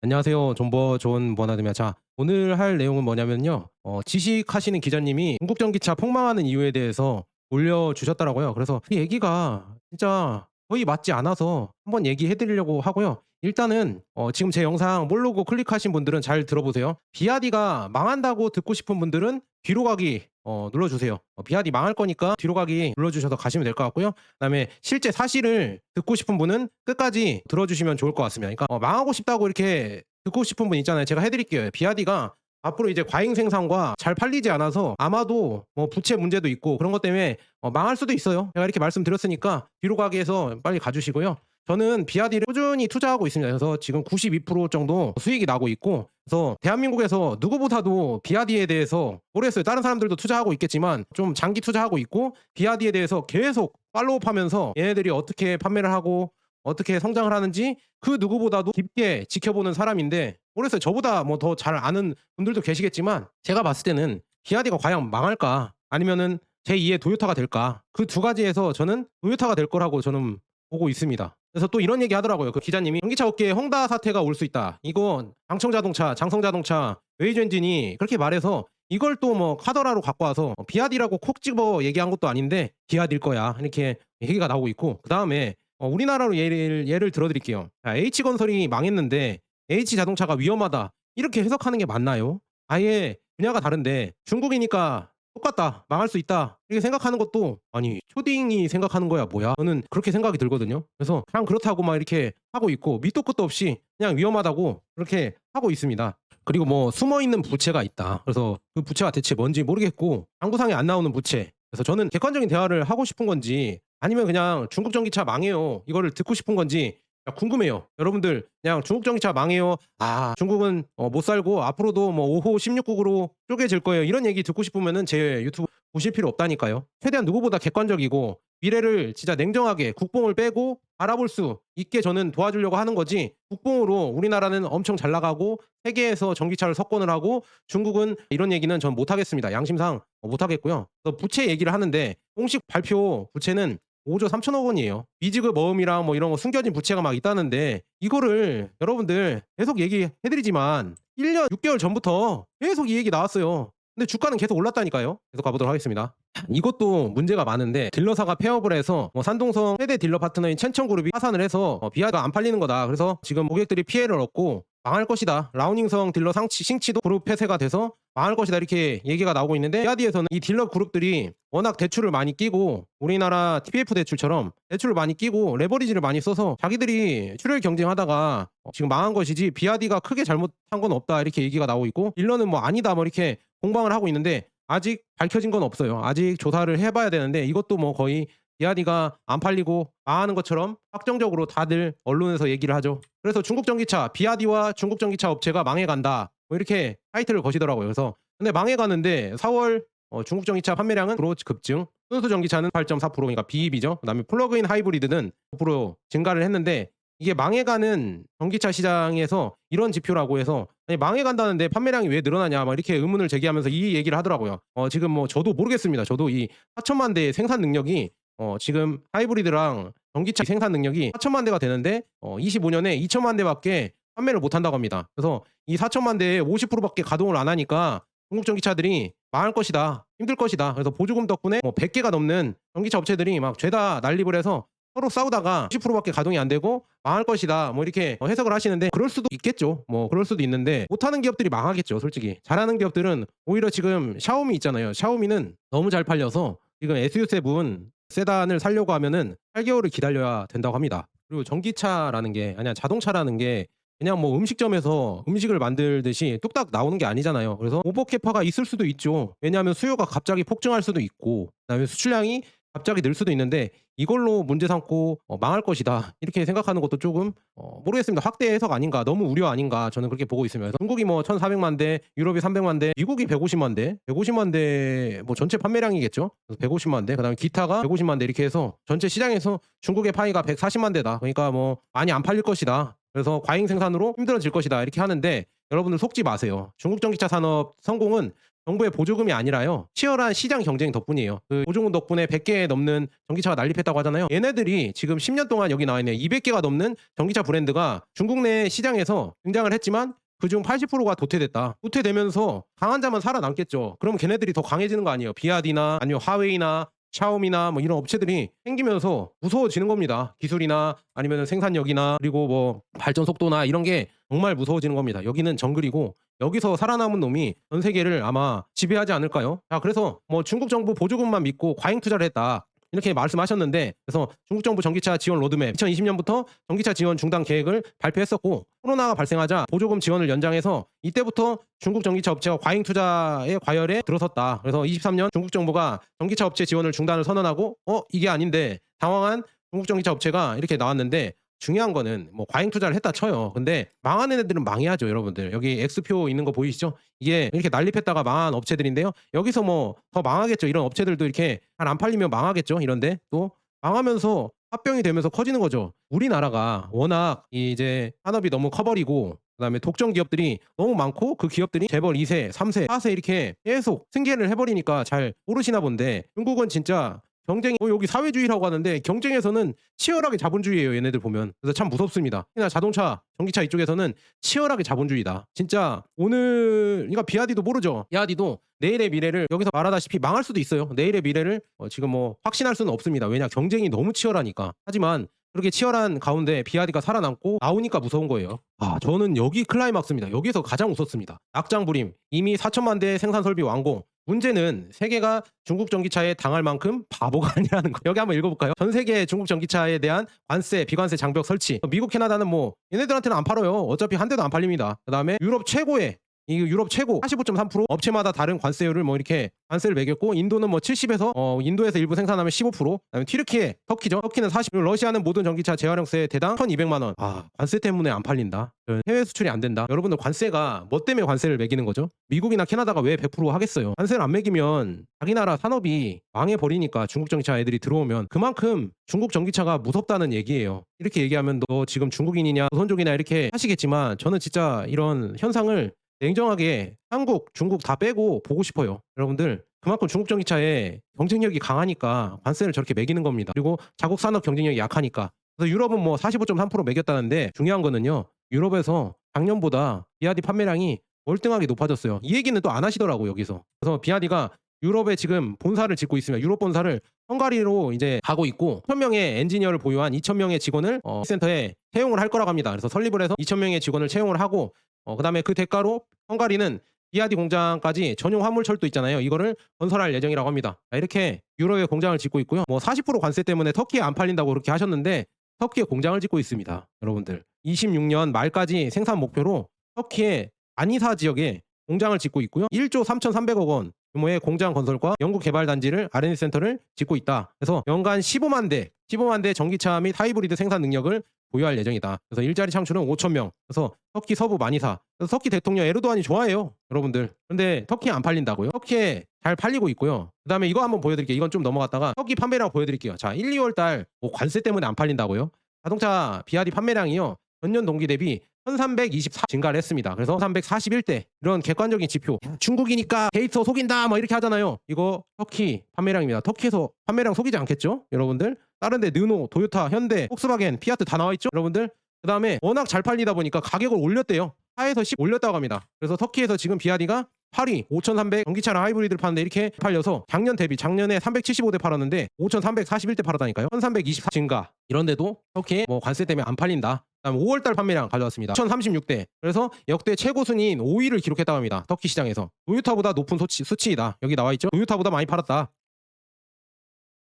안녕하세요. 존버 존 버나드입니다. 자, 오늘 할 내용은 뭐냐면요. 지식하시는 기자님이 중국 전기차 폭망하는 이유에 대해서 올려주셨더라고요. 그래서 이 얘기가 진짜 거의 맞지 않아서 한번 얘기해 드리려고 하고요. 일단은 지금 제 영상 모르고 클릭하신 분들은 잘 들어보세요. 비아디가 망한다고 듣고 싶은 분들은 뒤로 가기 눌러주세요. 비아디 망할 거니까 뒤로 가기 눌러주셔서 가시면 될 것 같고요. 그다음에 실제 사실을 듣고 싶은 분은 끝까지 들어주시면 좋을 것 같습니다. 그러니까 망하고 싶다고 이렇게 듣고 싶은 분 있잖아요. 제가 해드릴게요. 비아디가 앞으로 이제 과잉 생산과 잘 팔리지 않아서 아마도 뭐 부채 문제도 있고 그런 것 때문에 망할 수도 있어요. 제가 이렇게 말씀드렸으니까 뒤로 가기 해서 빨리 가주시고요. 저는 비아디를 꾸준히 투자하고 있습니다. 그래서 지금 92% 정도 수익이 나고 있고, 그래서 대한민국에서 누구보다도 비아디에 대해서 모르겠어요. 다른 사람들도 투자하고 있겠지만 좀 장기 투자하고 있고, 비아디에 대해서 계속 팔로우하면서 얘네들이 어떻게 판매를 하고 어떻게 성장을 하는지 그 누구보다도 깊게 지켜보는 사람인데, 모르겠어요. 저보다 뭐 더 잘 아는 분들도 계시겠지만 제가 봤을 때는 비아디가 과연 망할까 아니면은 제2의 도요타가 될까, 그 두 가지에서 저는 도요타가 될 거라고 저는 보고 있습니다. 그래서 또 이런 얘기 하더라고요. 그 기자님이 "전기차 업계에 헝다 사태가 올 수 있다. 이건 장청자동차, 장성자동차, 웨이즈 엔진이 그렇게 말해서 이걸 또 뭐 카더라로 갖고 와서 비아디라고 콕 집어 얘기한 것도 아닌데 비아디일 거야." 이렇게 얘기가 나오고 있고, 그다음에 우리나라로 예를 들어 드릴게요. 자, H건설이 망했는데 H자동차가 위험하다, 이렇게 해석하는 게 맞나요? 아예 분야가 다른데 중국이니까 똑같다, 망할 수 있다, 이렇게 생각하는 것도, 아니 초딩이 생각하는 거야 뭐야? 저는 그렇게 생각이 들거든요. 그래서 그냥 그렇다고 막 이렇게 하고 있고 밑도 끝도 없이 그냥 위험하다고 그렇게 하고 있습니다. 그리고 뭐 숨어 있는 부채가 있다. 그래서 그 부채가 대체 뭔지 모르겠고 장부상에 안 나오는 부채. 그래서 저는 객관적인 대화를 하고 싶은 건지 아니면 그냥 "중국 전기차 망해요." 이거를 듣고 싶은 건지 궁금해요. 여러분들 그냥 "중국 전기차 망해요. 아 중국은 못 살고 앞으로도 뭐 5호 16국으로 쪼개질 거예요." 이런 얘기 듣고 싶으면은 제 유튜브 보실 필요 없다니까요. 최대한 누구보다 객관적이고 미래를 진짜 냉정하게 국뽕을 빼고 바라볼 수 있게 저는 도와주려고 하는 거지, 국뽕으로 우리나라는 엄청 잘 나가고 세계에서 전기차를 석권을 하고 중국은 이런 얘기는 전 못 하겠습니다. 양심상 못 하겠고요. 그래서 부채 얘기를 하는데 공식 발표 부채는 5조 3천억 원이에요. 미지급 어음이랑 뭐 이런 거 숨겨진 부채가 막 있다는데, 이거를 여러분들 계속 얘기해 드리지만 1년 6개월 전부터 계속 이 얘기 나왔어요. 근데 주가는 계속 올랐다니까요. 계속 가 보도록 하겠습니다. 이것도 문제가 많은데, 딜러사가 폐업을 해서 산동성 최대 딜러 파트너인 첸천그룹이 파산을 해서 비아가 안 팔리는 거다. 그래서 지금 고객들이 피해를 얻고 망할 것이다. 라우닝성 딜러 싱치도 그룹 폐쇄가 돼서 망할 것이다. 이렇게 얘기가 나오고 있는데, 비아디에서는 이 딜러 그룹들이 워낙 대출을 많이 끼고 우리나라 TPF 대출처럼 대출을 많이 끼고 레버리지를 많이 써서 자기들이 출혈 경쟁하다가 지금 망한 것이지 비아디가 크게 잘못한 건 없다, 이렇게 얘기가 나오고 있고, 딜러는 뭐 아니다 뭐 이렇게 공방을 하고 있는데 아직 밝혀진 건 없어요. 아직 조사를 해 봐야 되는데, 이것도 뭐 거의 비아디가 안 팔리고 망하는 것처럼 확정적으로 다들 언론에서 얘기를 하죠. 그래서 "중국 전기차, 비아디와 중국 전기차 업체가 망해간다." 뭐 이렇게 타이틀을 거시더라고요. 그래서 근데 망해가는데 4월 중국 전기차 판매량은 9% 급증, 순수 전기차는 8.4%, 그러니까 비입이죠. 그다음에 플러그인 하이브리드는 9% 증가를 했는데, 이게 망해가는 전기차 시장에서 이런 지표라고 해서 "아니 망해간다는데 판매량이 왜 늘어나냐." 막 이렇게 의문을 제기하면서 이 얘기를 하더라고요. 지금 뭐 저도 모르겠습니다. 저도 이 4천만 대의 생산 능력이 지금 하이브리드랑 전기차 생산 능력이 4천만 대가 되는데 25년에 2천만 대밖에 판매를 못 한다고 합니다. 그래서 이 4천만 대의 50% 밖에 가동을 안 하니까 중국 전기차들이 "망할 것이다. 힘들 것이다." 그래서 보조금 덕분에 뭐 100 개가 넘는 전기차 업체들이 막 죄다 난립을 해서 서로 싸우다가 90% 밖에 가동이 안 되고 "망할 것이다." 뭐 이렇게 해석을 하시는데, 그럴 수도 있겠죠. 뭐 그럴 수도 있는데 못하는 기업들이 망하겠죠 솔직히. 잘하는 기업들은 오히려, 지금 샤오미 있잖아요. 샤오미는 너무 잘 팔려서 지금 SU7 세단을 사려고 하면은 8 개월을 기다려야 된다고 합니다. 그리고 전기차라는 게, 아니야 자동차라는 게 그냥 뭐 음식점에서 음식을 만들듯이 뚝딱 나오는 게 아니잖아요. 그래서 오버 캐파가 있을 수도 있죠. 왜냐하면 수요가 갑자기 폭증할 수도 있고 그다음에 수출량이 갑자기 늘 수도 있는데, 이걸로 문제 삼고 '망할 것이다.' 이렇게 생각하는 것도 조금 모르겠습니다. 확대 해석 아닌가, 너무 우려 아닌가, 저는 그렇게 보고 있습니다. 그래서 중국이 뭐 1,400만 대, 유럽이 300만 대, 미국이 150만 대, 150만 대 뭐 전체 판매량이겠죠. 그래서 150만 대, 그다음에 기타가 150만 대, 이렇게 해서 전체 시장에서 중국의 파이가 140만 대다. 그러니까 뭐 많이 안 팔릴 것이다. 그래서 과잉 생산으로 힘들어질 것이다, 이렇게 하는데 여러분들 속지 마세요. 중국 전기차 산업 성공은 정부의 보조금이 아니라요. 치열한 시장 경쟁 덕분이에요. 그 보조금 덕분에 100개 넘는 전기차가 난립했다고 하잖아요. 얘네들이 지금 10년 동안 여기 나와 있네요. 200개가 넘는 전기차 브랜드가 중국 내 시장에서 등장을 했지만 그중 80%가 도태됐다. 도태되면서 강한 자만 살아남겠죠. 그럼 걔네들이 더 강해지는 거 아니에요. 비아디나 아니면 화웨이나 샤오미나 뭐 이런 업체들이 생기면서 무서워지는 겁니다. 기술이나 아니면 생산력이나 그리고 뭐 발전 속도나 이런 게 정말 무서워지는 겁니다. 여기는 정글이고 여기서 살아남은 놈이 전 세계를 아마 지배하지 않을까요? 자, 그래서 뭐 중국 정부 보조금만 믿고 과잉 투자를 했다. 이렇게 말씀하셨는데, 그래서 중국 정부 전기차 지원 로드맵 2020년부터 전기차 지원 중단 계획을 발표했었고, 코로나가 발생하자 보조금 지원을 연장해서 이때부터 중국 전기차 업체가 과잉 투자의 과열에 들어섰다. 그래서 23년 중국 정부가 전기차 업체 지원을 중단을 선언하고 이게 아닌데 당황한 중국 전기차 업체가 이렇게 나왔는데, 중요한 거는 뭐 과잉 투자를 했다 쳐요. 근데 망하는 애들은 망해야죠, 여러분들. 여기 X표 있는 거 보이시죠? 이게 이렇게 난립했다가 망한 업체들인데요. 여기서 뭐 더 망하겠죠. 이런 업체들도 이렇게 잘 안 팔리면 망하겠죠. 이런데 또 망하면서 합병이 되면서 커지는 거죠. 우리나라가 워낙 이제 산업이 너무 커버리고 그다음에 독점 기업들이 너무 많고 그 기업들이 재벌 2세, 3세, 4세 이렇게 계속 승계를 해버리니까 잘 모르시나 본데, 중국은 진짜 경쟁이 여기 사회주의라고 하는데 경쟁에서는 치열하게 자본주의예요. 얘네들 보면. 그래서 참 무섭습니다. 특히나 자동차, 전기차 이쪽에서는 치열하게 자본주의다. 진짜 오늘 그러니까 비아디도 모르죠. 비아디도 내일의 미래를 여기서 말하다시피 망할 수도 있어요. 내일의 미래를 지금 뭐 확신할 수는 없습니다. 왜냐 경쟁이 너무 치열하니까. 하지만 그렇게 치열한 가운데 비아디가 살아남고 나오니까 무서운 거예요. 저는 여기 클라이막스입니다. 여기서 가장 웃었습니다. 낙장불임, 이미 4천만 대 생산 설비 완공. 문제는 세계가 중국 전기차에 당할 만큼 바보가 아니라는 거. 여기 한번 읽어볼까요? 전 세계 중국 전기차에 대한 관세, 비관세 장벽 설치. 미국, 캐나다는 뭐 얘네들한테는 안 팔아요. 어차피 한 대도 안 팔립니다. 그다음에 유럽 최고의 이 유럽 최고 45.3% 업체마다 다른 관세율을 뭐 이렇게 관세를 매겼고, 인도는 뭐 70에서 인도에서 일부 생산하면 15%, 그다음에 튀르키예, 터키죠. 터키는 40, 러시아는 모든 전기차 재활용세 대당 1,200만 원. 관세 때문에 안 팔린다. 해외 수출이 안 된다. 여러분들 관세가 뭐 때문에 관세를 매기는 거죠? 미국이나 캐나다가 왜 100% 하겠어요? 관세를 안 매기면 자기 나라 산업이 망해 버리니까 중국 전기차 애들이 들어오면 그만큼 중국 전기차가 무섭다는 얘기예요. 이렇게 얘기하면 너 지금 중국인이냐, 조선족이냐 이렇게 하시겠지만 저는 진짜 이런 현상을 냉정하게 한국, 중국 다 빼고 보고 싶어요. 여러분들 그만큼 중국 전기차의 경쟁력이 강하니까 관세를 저렇게 매기는 겁니다. 그리고 자국 산업 경쟁력이 약하니까. 그래서 유럽은 뭐 45.3% 매겼다는데, 중요한 거는요. 유럽에서 작년보다 비아디 판매량이 월등하게 높아졌어요. 이 얘기는 또 안 하시더라고요, 여기서. 그래서 비아디가 유럽에 지금 본사를 짓고 있으면 유럽 본사를 헝가리로 이제 가고 있고, 1,000명의 엔지니어를 보유한 2,000명의 직원을 센터에 채용을 할 거라고 합니다. 그래서 설립을 해서 2,000명의 직원을 채용을 하고, 그다음에 그 대가로 헝가리는 비아디 공장까지 전용 화물철도 있잖아요. 이거를 건설할 예정이라고 합니다. 이렇게 유럽에 공장을 짓고 있고요. 뭐 40% 관세 때문에 터키에 안 팔린다고 그렇게 하셨는데 터키에 공장을 짓고 있습니다. 여러분들 26년 말까지 생산 목표로 터키의 아니사 지역에 공장을 짓고 있고요. 1조 3,300억 원 규모의 공장 건설과 연구 개발 단지를 R&D 센터를 짓고 있다. 그래서 연간 15만 대 전기차 및 하이브리드 생산 능력을 보유할 예정이다. 그래서 일자리 창출은 5,000명. 그래서 터키 서부 마니사. 그래서 터키 대통령 에르도안이 좋아해요, 여러분들. 근데 터키에 안 팔린다고요? 터키에 잘 팔리고 있고요. 그다음에 이거 한번 보여드릴게요. 이건 좀 넘어갔다가 터키 판매량 보여드릴게요. 자, 1, 2월 달 뭐 관세 때문에 안 팔린다고요? 자동차 비아디 판매량이요. 전년 동기 대비 1,324 증가를 했습니다. 그래서 1,341대 이런 객관적인 지표. 중국이니까 데이터 속인다 뭐 이렇게 하잖아요. 이거 터키 판매량입니다. 터키에서 판매량 속이지 않겠죠, 여러분들? 다른 데 르노, 도요타, 현대, 폭스바겐, 피아트 다 나와 있죠, 여러분들? 그다음에 워낙 잘 팔리다 보니까 가격을 올렸대요. 4에서 10 올렸다고 합니다. 그래서 터키에서 지금 비아디가 8위, 5,300 전기차랑 하이브리드를 파는데 이렇게 팔려서 작년 대비 작년에 375대 팔았는데 5,341대 팔았다니까요. 1,324 증가. 이런데도 터키에 뭐 관세 때문에 안 팔린다. 그다음 5월달 판매량 가져왔습니다. 1,036대. 그래서 역대 최고 순위인 5위를 기록했다고 합니다. 터키 시장에서. 도요타보다 높은 수치이다. 여기 나와 있죠. 도요타보다 많이 팔았다.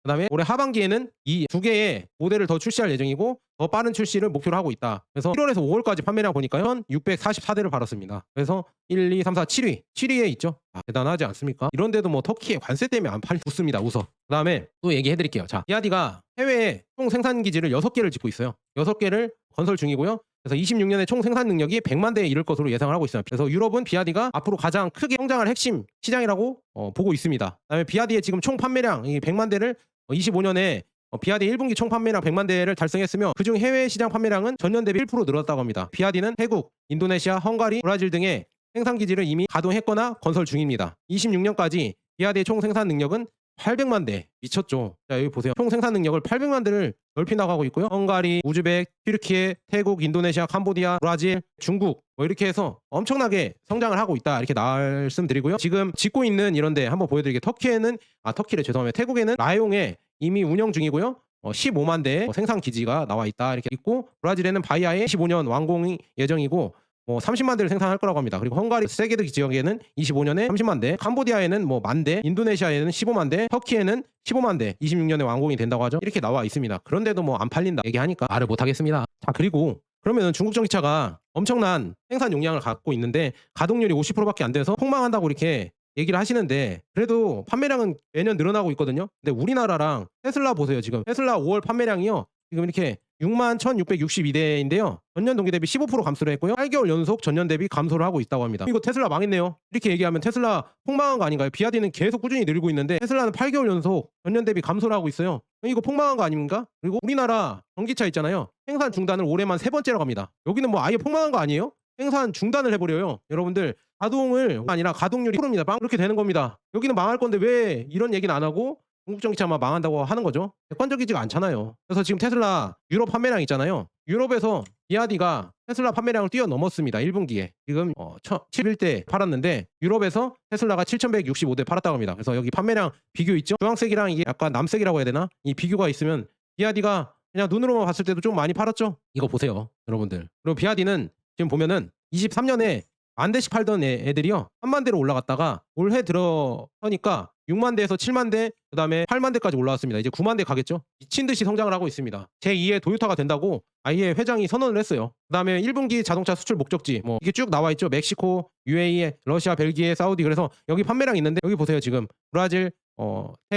그다음에 올해 하반기에는 이 두 개의 모델을 더 출시할 예정이고 더 빠른 출시를 목표로 하고 있다. 그래서 1월에서 5월까지 판매량 보니까 1,644대를 팔았습니다. 그래서 1, 2, 3, 4, 7위에 있죠. 대단하지 않습니까? 이런데도 뭐 터키에 관세 때문에 안 팔리 웃습니다. 웃어. 그다음에 또 얘기해드릴게요. 자, 비아디가 해외에 총 생산 기지를 6개를 짓고 있어요. 6개를 건설 중이고요. 그래서 26년에 총 생산 능력이 100만 대에 이를 것으로 예상을 하고 있어요. 그래서 유럽은 비아디가 앞으로 가장 크게 성장할 핵심 시장이라고 보고 있습니다. 그다음에 비아디의 지금 총 판매량 이 100만 대를 25년에 비아디 1분기 총 판매량 100만 대를 달성했으며 그중 해외 시장 판매량은 전년 대비 1% 늘었다고 합니다. 비아디는 태국, 인도네시아, 헝가리, 브라질 등의 생산 기지를 이미 가동했거나 건설 중입니다. 26년까지 비아디의 총 생산 능력은 800만 대. 미쳤죠. 자, 여기 보세요. 총 생산 능력을 800만 대를 넓힌다고 하고 있고요. 헝가리, 우즈벡, 튀르키예, 태국, 인도네시아, 캄보디아, 브라질, 중국 뭐 이렇게 해서 엄청나게 성장을 하고 있다. 이렇게 말씀드리고요. 지금 짓고 있는 이런데 한번 보여드릴게요. 터키래 죄송합니다. 태국에는 라용에 이미 운영 중이고요. 15만 대의 생산 기지가 나와 있다. 이렇게 있고 브라질에는 바이아에 25년 완공이 예정이고 30만 대를 생산할 거라고 합니다. 그리고 헝가리 세게드 지역에는 25년에 30만 대, 캄보디아에는 뭐 1만 대, 인도네시아에는 15만 대, 터키에는 15만 대, 26년에 완공이 된다고 하죠. 이렇게 나와 있습니다. 그런데도 뭐 안 팔린다 얘기하니까 말을 못 하겠습니다. 자, 그리고 그러면 중국 전기차가 엄청난 생산 용량을 갖고 있는데 가동률이 50%밖에 안 돼서 폭망한다고 이렇게 얘기를 하시는데 그래도 판매량은 매년 늘어나고 있거든요. 근데 우리나라랑 테슬라 보세요. 지금 테슬라 5월 판매량이요. 지금 이렇게 61,662대인데요. 전년 동기 대비 15% 감소를 했고요. 8개월 연속 전년 대비 감소를 하고 있다고 합니다. 이거 테슬라 망했네요. 이렇게 얘기하면 테슬라 폭망한 거 아닌가요? 비아디는 계속 꾸준히 늘고 있는데 테슬라는 8개월 연속 전년 대비 감소를 하고 있어요. 이거 폭망한 거 아닙니까? 그리고 우리나라 전기차 있잖아요. 생산 중단을 올해만 3번째라고 합니다. 여기는 뭐 아예 폭망한 거 아니에요? 생산 중단을 해버려요. 여러분들 가동을 아니라 가동률이 10%입니다. 빵 그렇게 되는 겁니다. 여기는 망할 건데 왜 이런 얘기는 안 하고 중국 전기차만 망한다고 하는 거죠? 객관적이지가 않잖아요. 그래서 지금 테슬라 유럽 판매량 있잖아요. 유럽에서 비아디가 테슬라 판매량을 뛰어넘었습니다. 1분기에. 지금 11대 팔았는데 유럽에서 테슬라가 7,165대 팔았다고 합니다. 그래서 여기 판매량 비교 있죠? 주황색이랑 이게 약간 남색이라고 해야 되나? 이 비교가 있으면 비아디가 그냥 눈으로만 봤을 때도 좀 많이 팔았죠? 이거 보세요, 여러분들. 그리고 비아디는 지금 보면은 23년에 10,000대씩 팔던 애들이요. 3만 대로 올라갔다가 올해 들어서니까 6만 대에서 7만 대, 그다음에 8만 대까지 올라왔습니다. 이제 9만 대 가겠죠. 미친 듯이 성장을 하고 있습니다. 제2의 도요타가 된다고 아예 회장이 선언을 했어요. 그다음에 1분기 자동차 수출 목적지 뭐 이게 쭉 나와 있죠. 멕시코, UAE, 러시아, 벨기에, 사우디. 그래서 여기 판매량 있는데 여기 보세요. 지금 브라질,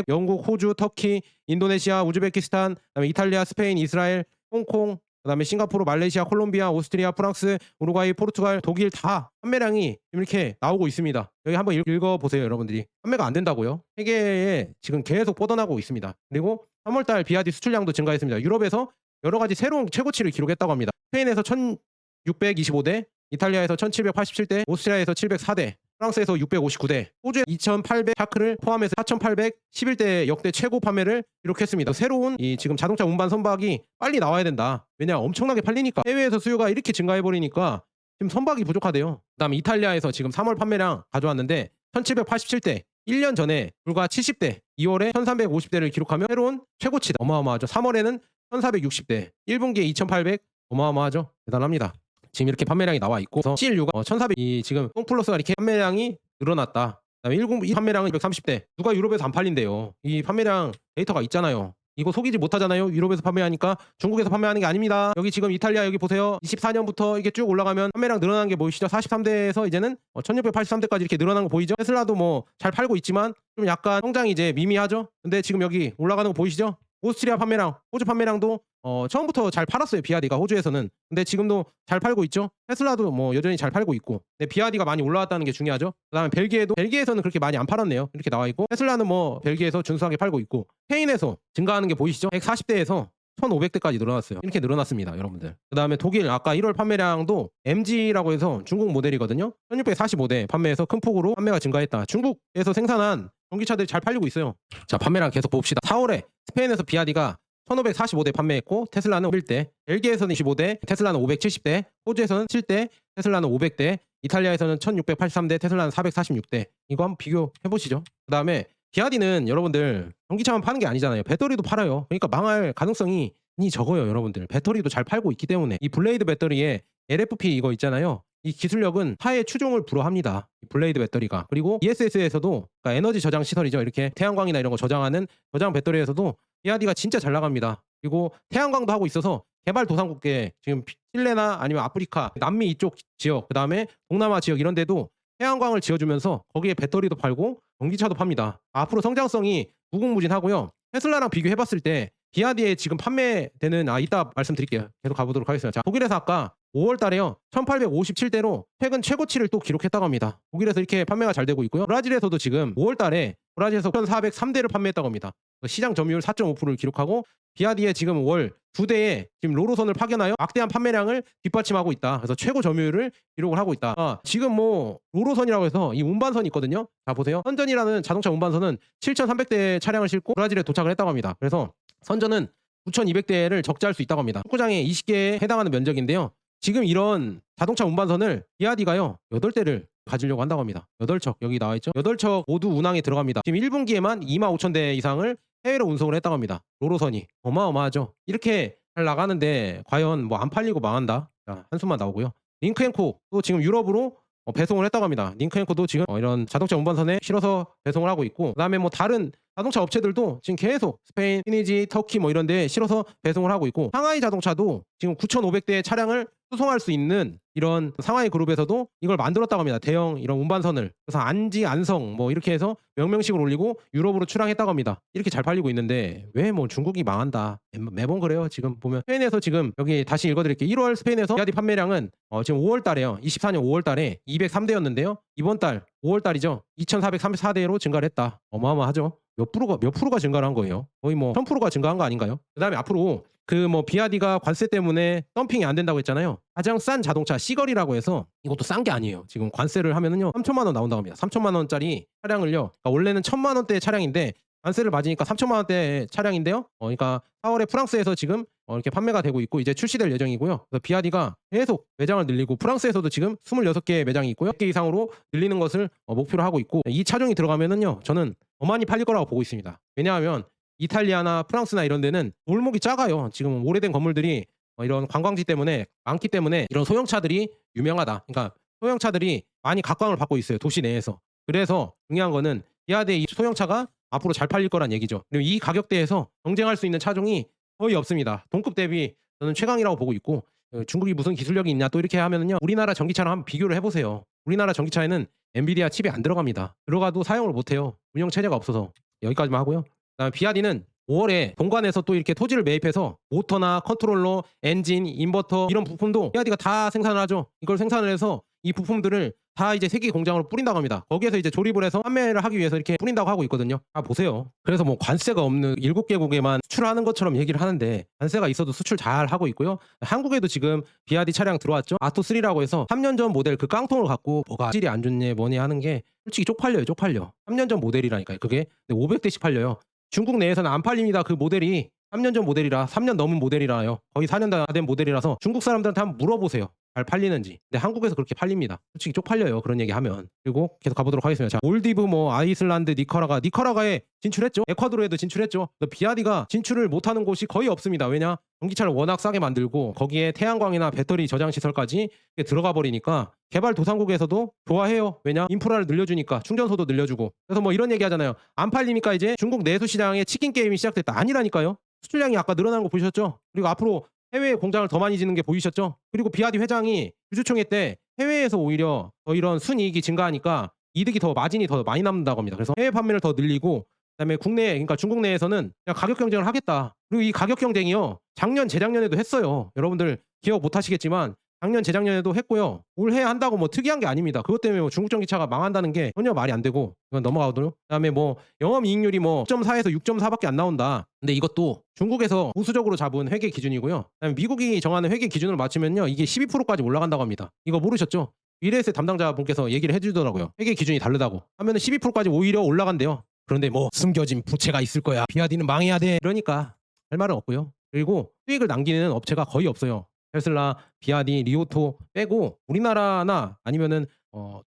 영국, 호주, 터키, 인도네시아, 우즈베키스탄, 그다음에 이탈리아, 스페인, 이스라엘, 홍콩, 그다음에 싱가포르, 말레이시아, 콜롬비아, 오스트리아, 프랑스, 우루과이, 포르투갈, 독일 다 판매량이 이렇게 나오고 있습니다. 여기 한번 읽어보세요, 여러분들이. 판매가 안 된다고요? 세계에 지금 계속 뻗어나고 있습니다. 그리고 3월달 비아디 수출량도 증가했습니다. 유럽에서 여러 가지 새로운 최고치를 기록했다고 합니다. 스페인에서 1,625대, 이탈리아에서 1,787대, 오스트리아에서 704대, 프랑스에서 659대, 호주에 2,800 샤크를 포함해서 4,811대 역대 최고 판매를 기록했습니다. 새로운 이 지금 자동차 운반 선박이 빨리 나와야 된다. 왜냐 엄청나게 팔리니까. 해외에서 수요가 이렇게 증가해버리니까 지금 선박이 부족하대요. 그다음에 이탈리아에서 지금 3월 판매량 가져왔는데 1,787대, 1년 전에 불과 70대, 2월에 1,350대를 기록하며 새로운 최고치다. 어마어마하죠. 3월에는 1,460대, 1분기에 2,800, 어마어마하죠. 대단합니다. 지금 이렇게 판매량이 나와 있고 CLU가 1,400이 지금 똥플러스가 이렇게 판매량이 늘어났다. 그다음에 1분기 판매량은 230대. 누가 유럽에서 안 팔린대요. 이 판매량 데이터가 있잖아요. 이거 속이지 못하잖아요. 유럽에서 판매하니까. 중국에서 판매하는 게 아닙니다. 여기 지금 이탈리아 여기 보세요. 24년부터 이게 쭉 올라가면 판매량 늘어나는 게 보이시죠? 43대에서 이제는 1,683대까지 이렇게 늘어나는 거 보이죠? 테슬라도 뭐 잘 팔고 있지만 좀 약간 성장이 이제 미미하죠? 근데 지금 여기 올라가는 거 보이시죠? 오스트리아 판매량, 호주 판매량도 처음부터 잘 팔았어요. 비아디가 호주에서는. 근데 지금도 잘 팔고 있죠. 테슬라도 뭐 여전히 잘 팔고 있고. 근데 비아디가 많이 올라왔다는 게 중요하죠. 그다음에 벨기에에서는 그렇게 많이 안 팔았네요. 이렇게 나와 있고 테슬라는 뭐 벨기에에서 준수하게 팔고 있고 스페인에서 증가하는 게 보이시죠? 140대에서 1,500대까지 늘어났어요. 이렇게 늘어났습니다, 여러분들. 그다음에 독일 아까 1월 판매량도 MG라고 해서 중국 모델이거든요. 1,645대 판매해서 큰 폭으로 판매가 증가했다. 중국에서 생산한 전기차들이 잘 팔리고 있어요. 자, 판매량 계속 봅시다. 4월에 스페인에서 비아디가 1,545대 판매했고 테슬라는 1대, 벨기에에서는 25대, 테슬라는 570대, 호주에서는 7대, 테슬라는 500대, 이탈리아에서는 1,683대, 테슬라는 446대. 이거 한번 비교해 보시죠. 그다음에 비아디는 여러분들 전기차만 파는 게 아니잖아요. 배터리도 팔아요. 그러니까 망할 가능성이 적어요, 여러분들. 배터리도 잘 팔고 있기 때문에. 이 블레이드 배터리에 LFP 이거 있잖아요. 이 기술력은 타의 추종을 불허합니다. 블레이드 배터리가. 그리고 ESS에서도 그러니까 에너지 저장 시설이죠. 이렇게 태양광이나 이런 거 저장하는 저장 배터리에서도 비아디가 진짜 잘 나갑니다. 그리고 태양광도 하고 있어서 개발도상국에 지금 칠레나 아니면 아프리카, 남미 이쪽 지역, 그다음에 동남아 지역 이런 데도 태양광을 지어주면서 거기에 배터리도 팔고 전기차도 팝니다. 앞으로 성장성이 무궁무진하고요. 테슬라랑 비교해봤을 때 비아디에 지금 판매되는 이따 말씀드릴게요. 계속 가보도록 하겠습니다. 자, 독일에서 아까 5월 달에요. 1857대로 최근 최고치를 또 기록했다고 합니다. 독일에서 이렇게 판매가 잘 되고 있고요. 브라질에서도 지금 5월 달에 브라질에서 1,403대를 판매했다고 합니다. 시장 점유율 4.5%를 기록하고 비아디의 지금 월 2대에 지금 로로선을 파견하여 막대한 판매량을 뒷받침하고 있다. 그래서 최고 점유율을 기록을 하고 있다. 지금 뭐 로로선이라고 해서 이 운반선이 있거든요. 자 보세요. 선전이라는 자동차 운반선은 7,300대 차량을 싣고 브라질에 도착을 했다고 합니다. 그래서 선전은 9,200대를 적재할 수 있다고 합니다. 축구장에 20개에 해당하는 면적인데요. 지금 이런 자동차 운반선을 비아디가요 8대를 가지려고 한다고 합니다. 8척 여기 나와 있죠. 8척 모두 운항에 들어갑니다. 지금 1분기에만 25,000대 이상을 해외로 운송을 했다고 합니다. 로로선이 어마어마하죠. 이렇게 잘 나가는데 과연 뭐 안 팔리고 망한다. 자, 한숨만 나오고요. 링크앤코도 지금 유럽으로 배송을 했다고 합니다. 링크앤코도 지금 이런 자동차 운반선에 실어서 배송을 하고 있고, 그다음에 뭐 다른 자동차 업체들도 지금 계속 스페인, 티니지, 터키 뭐 이런 데 실어서 배송을 하고 있고, 상하이 자동차도 지금 9,500대의 차량을 수송할 수 있는 이런 상하이 그룹에서도 이걸 만들었다고 합니다. 대형 이런 운반선을. 그래서 안지, 안성 뭐 이렇게 해서 명명식을 올리고 유럽으로 출항했다고 합니다. 이렇게 잘 팔리고 있는데 왜 뭐 중국이 망한다. 매번 그래요. 지금 보면 스페인에서 지금 여기 다시 읽어드릴게요. 1월 스페인에서 비아디 판매량은 지금 5월 달에요. 24년 5월 달에 203대였는데요. 이번 달 5월 달이죠. 2,434대로 증가를 했다. 어마어마하죠. 몇 프로가 증가를 한 거예요. 거의 뭐 1000%가 증가한 거 아닌가요? 그다음에 앞으로 그 뭐 비아디가 관세 때문에 덤핑이 안 된다고 했잖아요. 가장 싼 자동차 시걸이라고 해서 이것도 싼 게 아니에요. 지금 관세를 하면은요 3천만 원 나온다고 합니다. 3천만 원짜리 차량을요. 그러니까 원래는 1,000만 원대 차량인데 관세를 맞으니까 3천만 원대 차량인데요. 그러니까 4월에 프랑스에서 지금 이렇게 판매가 되고 있고 이제 출시될 예정이고요. 그래서 비아디가 계속 매장을 늘리고 프랑스에서도 지금 26개 매장이 있고요. 100개 이상으로 늘리는 것을 목표로 하고 있고, 이 차종이 들어가면은요 저는 더 많이 팔릴 거라고 보고 있습니다. 왜냐하면 이탈리아나 프랑스나 이런 데는 골목이 작아요. 지금 오래된 건물들이 이런 관광지 때문에 많기 때문에 이런 소형차들이 유명하다. 그러니까 소형차들이 많이 각광을 받고 있어요. 도시 내에서. 그래서 중요한 거는 비아디의 이 소형차가 앞으로 잘 팔릴 거란 얘기죠. 그리고 이 가격대에서 경쟁할 수 있는 차종이 거의 없습니다. 동급 대비 저는 최강이라고 보고 있고, 중국이 무슨 기술력이 있냐 또 이렇게 하면은요 우리나라 전기차랑 한번 비교를 해보세요. 우리나라 전기차에는 엔비디아 칩이 안 들어갑니다. 들어가도 사용을 못해요. 운영 체제가 없어서. 여기까지만 하고요. 그다음에 비아디는 5월에 본관에서 또 이렇게 토지를 매입해서 모터나 컨트롤러, 엔진, 인버터 이런 부품도 비아디가 다 생산을 하죠. 이걸 생산을 해서 이 부품들을 다 이제 세계 공장으로 뿌린다고 합니다. 거기에서 이제 조립을 해서 판매를 하기 위해서 이렇게 뿌린다고 하고 있거든요. 보세요. 그래서 뭐 관세가 없는 7개국에만 수출하는 것처럼 얘기를 하는데 관세가 있어도 수출 잘 하고 있고요. 한국에도 지금 비아디 차량 들어왔죠. 아토3라고 해서 3년 전 모델 그 깡통을 갖고 뭐가 질이 안 좋니 뭐니 하는 게 솔직히 쪽팔려요. 3년 전 모델이라니까요. 그게 500대씩 팔려요. 중국 내에서는 안 팔립니다. 그 모델이 3년 전 모델이라 3년 넘은 모델이라요. 거의 4년 다 된 모델이라서 중국 사람들한테 한번 물어보세요. 잘 팔리는지. 근데 한국에서 그렇게 팔립니다. 솔직히 쪽팔려요. 그런 얘기 하면. 그리고 계속 가보도록 하겠습니다. 자, 몰디브 뭐 아이슬란드, 니카라과에 진출했죠. 에콰도르에도 진출했죠. 비아디가 진출을 못하는 곳이 거의 없습니다. 왜냐? 전기차를 워낙 싸게 만들고 거기에 태양광이나 배터리 저장 시설까지 들어가 버리니까 개발도상국에서도 좋아해요. 왜냐? 인프라를 늘려주니까 충전소도 늘려주고. 그래서 뭐 이런 얘기 하잖아요. 안 팔리니까 이제 중국 내수 시장에 치킨 게임이 시작됐다. 아니라니까요. 수출량이 아까 늘어나는 거 보셨죠? 그리고 앞으로 해외에 공장을 더 많이 짓는 게 보이셨죠? 그리고 비아디 회장이 주주총회 때 해외에서 오히려 더 이런 순이익이 증가하니까 이득이 더 마진이 더 많이 남는다고 합니다. 그래서 해외 판매를 더 늘리고, 그다음에 국내 그러니까 중국 내에서는 그냥 가격 경쟁을 하겠다. 그리고 이 가격 경쟁이요 작년 재작년에도 했어요. 여러분들 기억 못 하시겠지만 작년 재작년에도 했고요. 올해 한다고 뭐 특이한 게 아닙니다. 그것 때문에 뭐 중국 전기차가 망한다는 게 전혀 말이 안 되고, 이건 넘어가도록. 그다음에 뭐 영업이익률이 뭐 6.4에서 6.4밖에 안 나온다. 근데 이것도 중국에서 보수적으로 잡은 회계 기준이고요. 그다음에 미국이 정하는 회계 기준을 맞추면요 이게 12%까지 올라간다고 합니다. 이거 모르셨죠? 미래에셋 담당자분께서 얘기를 해주더라고요. 회계 기준이 다르다고 하면은 12%까지 오히려 올라간대요. 그런데 뭐 숨겨진 부채가 있을 거야. 비아디는 망해야 돼. 그러니까 할 말은 없고요. 그리고 수익을 남기는 업체가 거의 없어요. 테슬라, 비아디, 리오토 빼고 우리나라나 아니면은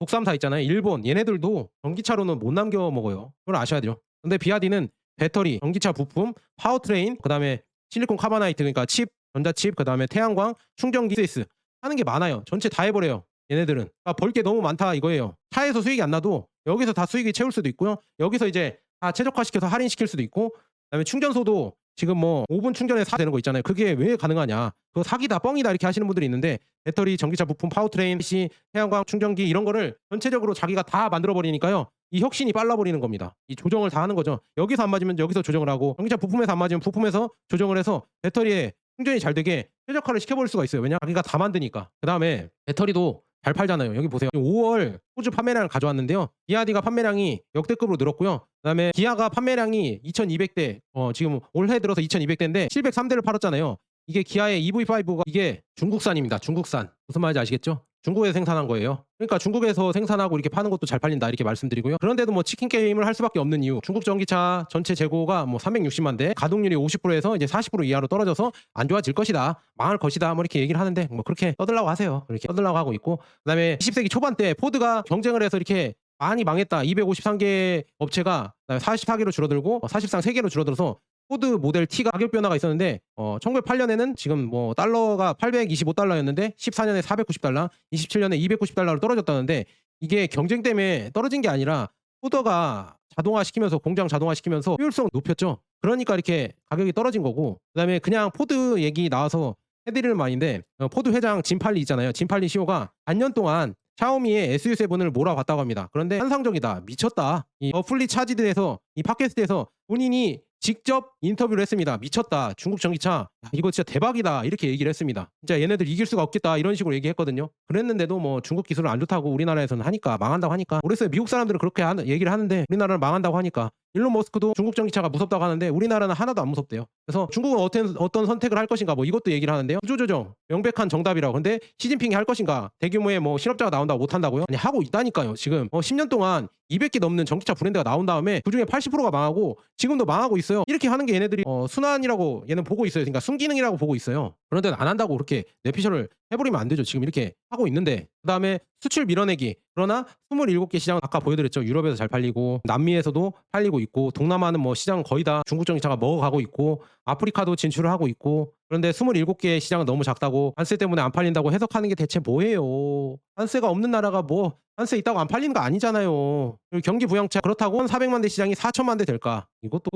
독삼사 있잖아요. 일본 얘네들도 전기차로는 못 남겨 먹어요. 그걸 아셔야 돼요. 근데 비아디는 배터리, 전기차 부품, 파워트레인, 그다음에 실리콘 카바나이트 그러니까 칩, 전자칩, 그다음에 태양광, 충전기, CS 하는 게 많아요. 전체 다 해버려요. 얘네들은 벌 게 너무 많다 이거예요. 차에서 수익이 안 나도 여기서 다 수익이 채울 수도 있고요. 여기서 이제 다 최적화시켜서 할인시킬 수도 있고, 그다음에 충전소도 지금 뭐 5분 충전에 4 되는 거 있잖아요. 그게 왜 가능하냐? 그거 사기다, 뻥이다 이렇게 하시는 분들이 있는데 배터리, 전기차 부품, 파워트레인, PC, 태양광, 충전기 이런 거를 전체적으로 자기가 다 만들어 버리니까요. 이 혁신이 빨라 버리는 겁니다. 이 조정을 다 하는 거죠. 여기서 안 맞으면 여기서 조정을 하고 전기차 부품에서 안 맞으면 부품에서 조정을 해서 배터리에 충전이 잘 되게 최적화를 시켜버릴 수가 있어요. 왜냐? 자기가 다 만드니까. 그다음에 배터리도 잘 팔잖아요. 여기 보세요. 5월 호주 판매량을 가져왔는데요. 기아디가 판매량이 역대급으로 늘었고요. 그다음에 기아가 판매량이 2,200대, 지금 올해 들어서 2,200대인데 703대를 팔았잖아요. 이게 기아의 EV5가 이게 중국산입니다. 중국산. 무슨 말인지 아시겠죠? 중국에서 생산한 거예요. 그러니까 중국에서 생산하고 이렇게 파는 것도 잘 팔린다 이렇게 말씀드리고요. 그런데도 뭐 치킨 게임을 할 수밖에 없는 이유. 중국 전기차 전체 재고가 뭐 360만 대, 가동률이 50%에서 이제 40% 이하로 떨어져서 안 좋아질 것이다, 망할 것이다, 뭐 이렇게 얘기를 하는데 뭐 그렇게 떠들라고 하세요. 이렇게 떠들라고 하고 있고, 그다음에 20세기 초반 때 포드가 경쟁을 해서 이렇게 많이 망했다. 253개 업체가 44개로 줄어들고 사실상 3개로 줄어들어서 포드 모델 T가 가격 변화가 있었는데 1908년에는 지금 뭐 달러가 825달러였는데 14년에 490달러, 27년에 290달러로 떨어졌다는데 이게 경쟁 때문에 떨어진 게 아니라 포드가 자동화시키면서 공장 자동화시키면서 효율성 높였죠. 그러니까 이렇게 가격이 떨어진 거고, 그다음에 그냥 포드 얘기 나와서 해드리는 말인데 포드 회장 짐 팔리 있잖아요. 짐 팔리 CEO가 반년 동안 샤오미의 SU7을 몰아봤다고 합니다. 그런데 환상적이다, 미쳤다. 이 풀리 차지드에서 이 팟캐스트에서 본인이 직접 인터뷰를 했습니다. 미쳤다, 중국 전기차 이거 진짜 대박이다 이렇게 얘기를 했습니다. 진짜 얘네들 이길 수가 없겠다 이런 식으로 얘기했거든요. 그랬는데도 뭐 중국 기술은 안 좋다고 우리나라에서는 하니까, 망한다고 하니까. 모르겠어요. 미국 사람들은 그렇게 얘기를 하는데 우리나라는 망한다고 하니까. 일론 머스크도 중국 전기차가 무섭다고 하는데 우리나라는 하나도 안 무섭대요. 그래서 중국은 어떤 선택을 할 것인가 뭐 이것도 얘기를 하는데요. 구조조정 명백한 정답이라고. 근데 시진핑이 할 것인가, 대규모의 뭐 실업자가 나온다고 못 한다고요? 아니, 하고 있다니까요. 지금 10년 동안 200개 넘는 전기차 브랜드가 나온 다음에 그중에 80%가 망하고 지금도 망하고 있어요. 이렇게 하는 게 얘네들이 순환이라고 얘는 보고 있어요. 그러니까 순기능이라고 보고 있어요. 그런데 안 한다고 그렇게 뇌피셜을 해버리면 안 되죠. 지금 이렇게 하고 있는데. 그다음에 수출 밀어내기. 그러나 27개 시장 아까 보여드렸죠. 유럽에서 잘 팔리고 남미에서도 팔리고 있고, 동남아는 뭐 시장 거의 다 중국 전기차가 먹어가고 있고, 아프리카도 진출을 하고 있고. 그런데 27개의 시장은 너무 작다고, 관세 때문에 안 팔린다고 해석하는 게 대체 뭐예요? 관세가 없는 나라가 뭐 관세 있다고 안 팔리는 거 아니잖아요. 그리고 경기 부양차 그렇다고 400만 대 시장이 4천만 대 될까? 이것도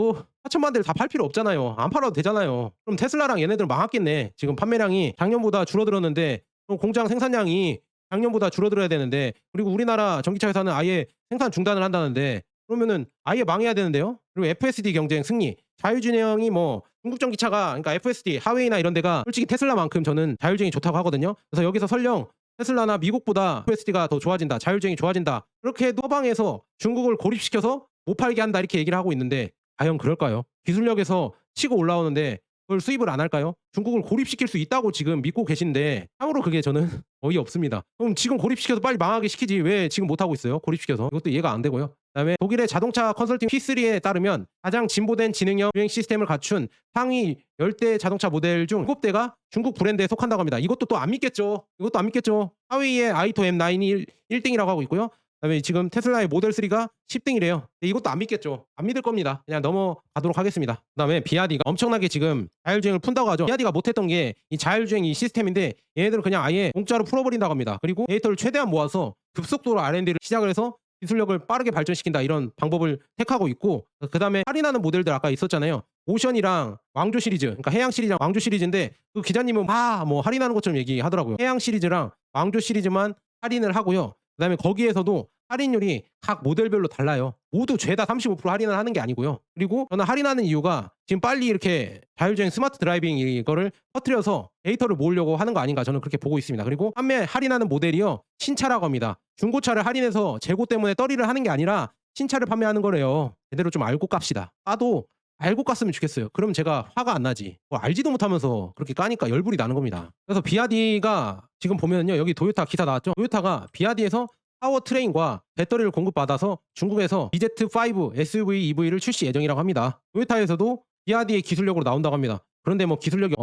4천만 대를 다 팔 필요 없잖아요. 안 팔아도 되잖아요. 그럼 테슬라랑 얘네들 망했겠네. 지금 판매량이 작년보다 줄어들었는데 그럼 공장 생산량이 작년보다 줄어들어야 되는데, 그리고 우리나라 전기차 회사는 아예 생산 중단을 한다는데 그러면은 아예 망해야 되는데요. 그리고 FSD 경쟁 승리. 자율주행이 뭐 중국 전기차가, 그러니까 FSD 하웨이나 이런 데가 솔직히 테슬라만큼 저는 자율주행이 좋다고 하거든요. 그래서 여기서 설령 테슬라나 미국보다 FSD가 더 좋아진다, 자율주행이 좋아진다, 그렇게 해도 서방에서 중국을 고립시켜서 못 팔게 한다 이렇게 얘기를 하고 있는데 과연 그럴까요? 기술력에서 치고 올라오는데 그걸 수입을 안 할까요? 중국을 고립시킬 수 있다고 지금 믿고 계신데 참으로 그게 저는 어이없습니다. 그럼 지금 고립시켜서 빨리 망하게 시키지 왜 지금 못하고 있어요? 고립시켜서. 이것도 이해가 안 되고요. 그다음에 독일의 자동차 컨설팅 P3에 따르면 가장 진보된 지능형 주행 시스템을 갖춘 상위 10대 자동차 모델 중 7대가 중국 브랜드에 속한다고 합니다. 이것도 또 안 믿겠죠. 이것도 안 믿겠죠. 하웨이의 아이토 M9이 1등이라고 하고 있고요. 그다음에 지금 테슬라의 모델 3가 10등이래요. 이것도 안 믿겠죠. 안 믿을 겁니다. 그냥 넘어가도록 하겠습니다. 그다음에 비아디가 엄청나게 지금 자율주행을 푼다고 하죠. 비아디가 못했던 게 이 자율주행 이 시스템인데 얘네들은 그냥 아예 공짜로 풀어버린다고 합니다. 그리고 데이터를 최대한 모아서 급속도로 R&D를 시작을 해서 기술력을 빠르게 발전시킨다 이런 방법을 택하고 있고, 그다음에 할인하는 모델들 아까 있었잖아요. 오션이랑 왕조 시리즈, 그러니까 해양 시리즈랑 왕조 시리즈인데 그 기자님은 뭐 할인하는 것처럼 얘기하더라고요. 해양 시리즈랑 왕조 시리즈만 할인을 하고요. 그다음에 거기에서도 할인율이 각 모델별로 달라요. 모두 죄다 35% 할인을 하는 게 아니고요. 그리고 저는 할인하는 이유가 지금 빨리 이렇게 자율주행 스마트 드라이빙 이거를 터뜨려서 데이터를 모으려고 하는 거 아닌가, 저는 그렇게 보고 있습니다. 그리고 판매 할인하는 모델이요, 신차라고 합니다. 중고차를 할인해서 재고 때문에 떨이를 하는 게 아니라 신차를 판매하는 거래요. 제대로 좀 알고 깝시다. 까도 알고 깠으면 좋겠어요. 그럼 제가 화가 안 나지. 뭐 알지도 못하면서 그렇게 까니까 열불이 나는 겁니다. 그래서 비아디가 지금 보면요, 여기 도요타 기사 나왔죠. 도요타가 비아디에서 파워 트레인과 배터리를 공급받아서 중국에서 BZ5 SUV EV를 출시 예정이라고 합니다. 토요타에서도 비아디의 기술력으로 나온다고 합니다. 그런데 뭐 기술력이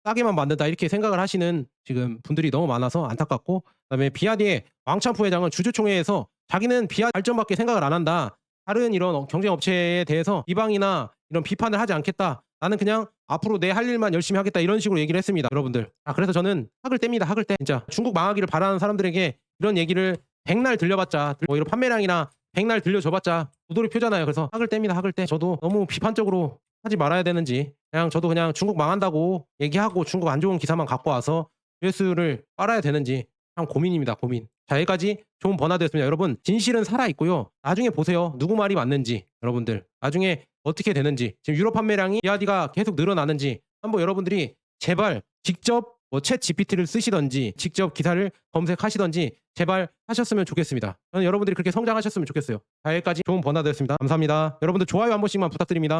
싸게만 만든다 이렇게 생각을 하시는 지금 분들이 너무 많아서 안타깝고, 그다음에 비아디의 왕창프 회장은 주주총회에서 자기는 비아디 발전밖에 생각을 안 한다, 다른 이런 경쟁 업체에 대해서 비방이나 이런 비판을 하지 않겠다, 나는 그냥 앞으로 내 할 일만 열심히 하겠다 이런 식으로 얘기를 했습니다. 여러분들, 그래서 저는 학을 뗍니다. 학을 떼. 진짜 중국 망하기를 바라는 사람들에게 이런 얘기를 백날 들려봤자, 뭐 이런 판매량이나 백날 들려줘봤자 도돌이 표잖아요. 그래서 학을 뗍니다. 학을 떼. 저도 너무 비판적으로 하지 말아야 되는지, 저도 그냥 중국 망한다고 얘기하고 중국 안 좋은 기사만 갖고 와서 뉴스를 빨아야 되는지 참 고민입니다. 고민. 자, 여기까지 좋은 버나드였습니다. 여러분, 진실은 살아있고요. 나중에 보세요. 누구 말이 맞는지. 여러분들 나중에 어떻게 되는지, 지금 유럽 판매량이 비아디가 계속 늘어나는지 한번 여러분들이 제발 직접 챗 GPT를 쓰시든지 직접 기사를 검색하시든지 제발 하셨으면 좋겠습니다. 저는 여러분들이 그렇게 성장하셨으면 좋겠어요. 자, 여기까지 좋은 버나드였습니다. 감사합니다. 여러분들 좋아요 한 번씩만 부탁드립니다.